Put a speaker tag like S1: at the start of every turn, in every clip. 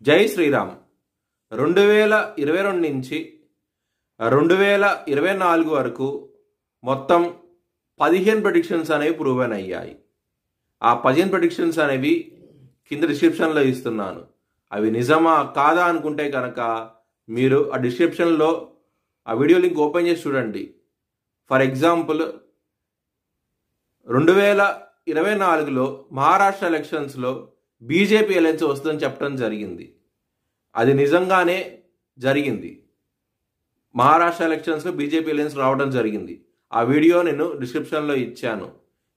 S1: జై శ్రీరామ్. 2022 నుంచి 2024 వరకు మొత్తం 15 ప్రెడిక్షన్స్ అనేవి ప్రూవెన్ అయ్యాయి. ఆ 15 ప్రెడిక్షన్స్ అనేవి కింద డిస్క్రిప్షన్లో ఇస్తున్నాను. అవి నిజమా కాదా అనుకుంటే కనుక మీరు ఆ డిస్క్రిప్షన్లో ఆ వీడియో లింక్ ఓపెన్ చేసి చూడండి. ఫర్ ఎగ్జాంపుల్ 2024లో మహారాష్ట్ర ఎలక్షన్స్లో బీజేపీ అలయన్స్ వస్తుందని చెప్పడం జరిగింది. అది నిజంగానే జరిగింది. మహారాష్ట్ర ఎలక్షన్స్లో బీజేపీ అలయన్స్ రావడం జరిగింది. ఆ వీడియో నేను డిస్క్రిప్షన్లో ఇచ్చాను.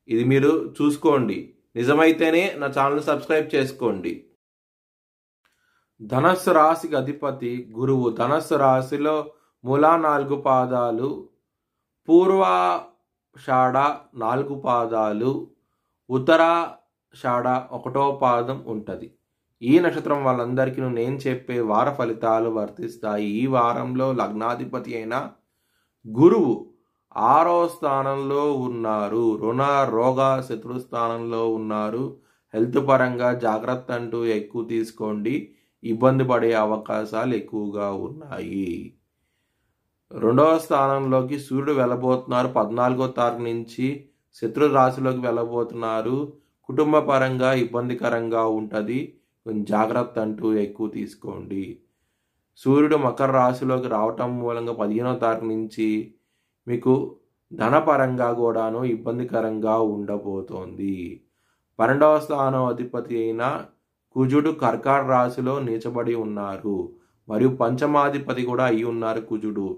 S1: ఇది మీరు చూసుకోండి. నిజమైతేనే నా ఛానల్ సబ్స్క్రైబ్ చేసుకోండి. ధనస్సు రాశికి అధిపతి గురువు. ధనస్సు రాశిలో మూలా 4 పాదాలు, పూర్వాషాఢ 4 పాదాలు, ఉత్తరాషాఢ 1వ పాదం ఉంటుంది. ఈ నక్షత్రం వాళ్ళందరికీ నేను చెప్పే వార ఫలితాలు వర్తిస్తాయి. ఈ వారంలో లగ్నాధిపతి అయిన గురువు 6వ స్థానంలో ఉన్నారు. రుణ రోగ శత్రు స్థానంలో ఉన్నారు. హెల్త్ పరంగా జాగ్రత్త అంటూ ఎక్కువ తీసుకోండి. ఇబ్బంది పడే అవకాశాలు ఎక్కువగా ఉన్నాయి. 2వ స్థానంలోకి సూర్యుడు వెళ్ళబోతున్నారు. 14వ తారీఖు నుంచి శత్రు రాశిలోకి వెళ్ళబోతున్నారు. కుటుంబ పరంగా ఇబ్బందికరంగా ఉంటుంది. కొంచెం జాగ్రత్త అంటూ ఎక్కువ తీసుకోండి. సూర్యుడు మకర రాశిలోకి రావటం మూలంగా 15వ తారీఖు నుంచి మీకు ధనపరంగా కూడాను ఇబ్బందికరంగా ఉండబోతోంది. 12వ స్థానం అధిపతి అయిన కుజుడు కర్కాట రాశిలో నీచబడి ఉన్నారు. మరియు పంచమాధిపతి కూడా అయి ఉన్నారు కుజుడు.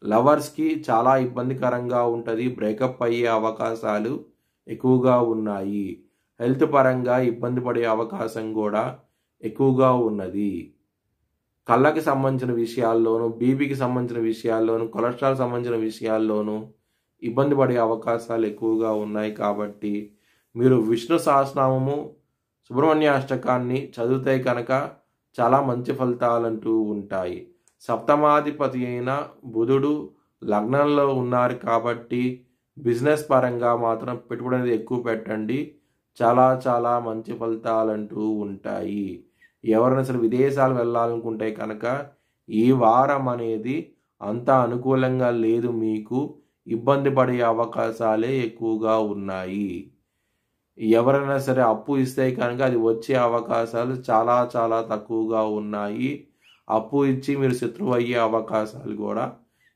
S1: లవర్స్కి చాలా ఇబ్బందికరంగా ఉంటుంది. బ్రేకప్ అయ్యే అవకాశాలు ఎక్కువగా ఉన్నాయి. హెల్త్ పరంగా ఇబ్బంది పడే అవకాశం కూడా ఎక్కువగా ఉన్నది. కళ్ళకి సంబంధించిన విషయాల్లోనూ, బీపీకి సంబంధించిన విషయాల్లోనూ, కొలెస్ట్రాల్ సంబంధించిన విషయాల్లోనూ ఇబ్బంది పడే అవకాశాలు ఎక్కువగా ఉన్నాయి. కాబట్టి మీరు విష్ణు సహస్రనామము, సుబ్రహ్మణ్యాష్టకాన్ని చదివితే కనుక చాలా మంచి ఫలితాలంటూ ఉంటాయి. సప్తమాధిపతి అయిన బుధుడు లగ్నంలో ఉన్నారు కాబట్టి బిజినెస్ పరంగా మాత్రం పెట్టుబడి అనేది ఎక్కువ పెట్టండి. చాలా చాలా మంచి ఫలితాలంటూ ఉంటాయి. ఎవరైనా సరే విదేశాలు వెళ్ళాలనుకుంటే కనుక ఈ వారం అనేది అంత అనుకూలంగా లేదు. మీకు ఇబ్బంది పడే అవకాశాలే ఎక్కువగా ఉన్నాయి. ఎవరైనా సరే అప్పు ఇస్తే కనుక అది వచ్చే అవకాశాలు చాలా చాలా తక్కువగా ఉన్నాయి. అప్పు ఇచ్చి మీరు శత్రువు అయ్యే అవకాశాలు కూడా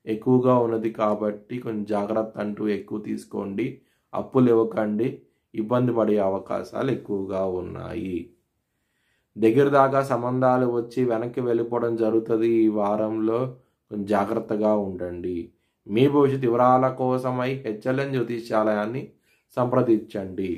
S1: ఎక్కువగా ఉన్నది. కాబట్టి కొంచెం జాగ్రత్త అంటూ ఎక్కువ తీసుకోండి. అప్పులు ఇవ్వకండి. ఇబ్బంది పడే అవకాశాలు ఎక్కువగా ఉన్నాయి. దగ్గర దాకా సంబంధాలు వచ్చి వెనక్కి వెళ్ళిపోవడం జరుగుతుంది. ఈ వారంలో కొంచెం జాగ్రత్తగా ఉండండి. మీ భవిష్యత్ వివరాల కోసమై హెచ్ఎల్ఎన్ జ్యోతిష్యాలయాన్ని సంప్రదించండి.